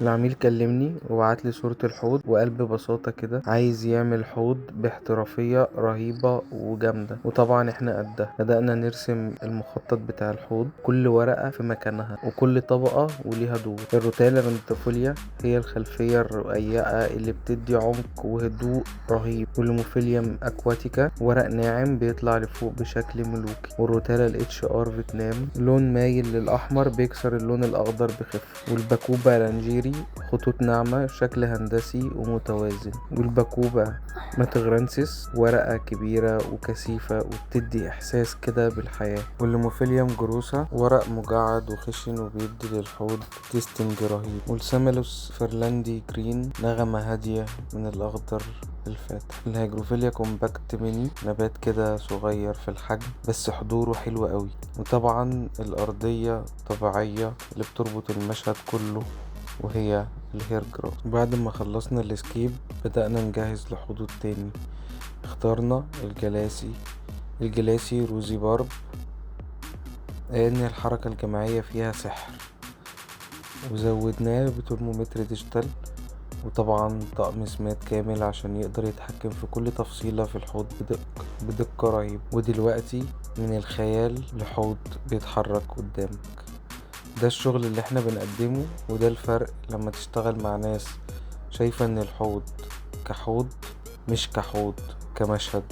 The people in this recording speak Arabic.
العميل كلمني وبعتلي صورة الحوض وقال ببساطة كده عايز يعمل حوض باحترافية رهيبة وجامدة، وطبعا احنا قدها. بدأنا نرسم المخطط بتاع الحوض، كل ورقة في مكانها وكل طبقة وليها دور. الروتالا رنتافوليا هي الخلفية الرقيقة اللي بتدي عمق وهدوء رهيب، والهيموفيليوم اكواتيكا ورق ناعم بيطلع لفوق بشكل ملوكي، والروتالا الاتش ار فيتنام لون مايل للاحمر بيكسر اللون الاخضر بخفة، والباكوبا لانجيري خطوط ناعمة شكل هندسي ومتوازن، والباكوبا ماتغرانسيس ورقة كبيرة وكثيفة وبتدي إحساس كده بالحياة، والليموفيليوم جروسا ورق مجعد وخشن وبيدي للحوض تيستنج رهيب، والساميلوس فيرلاندي جرين نغمة هادية من الأخضر الفاتح. الهيجروفيليا كومباكت ميني نبات كده صغير في الحجم بس حضوره حلو قوي، وطبعا الأرضية طبيعية اللي بتربط المشهد كله وهي الهير جراس. بعد ما خلصنا الاسكيب بدأنا نجهز لحوض تاني. اخترنا الجلاسي روزي بارب لأن الحركة الجماعية فيها سحر، وزودناه بترمومتر ديجيتال، وطبعا طقم سمات كامل عشان يقدر يتحكم في كل تفصيلة في الحوض بدقة رهيبة. ودلوقتي من الخيال لحوض بيتحرك قدامك. ده الشغل اللي احنا بنقدمه، وده الفرق لما تشتغل مع ناس شايفة ان الحوض كحوض مش كحوض كمشهد.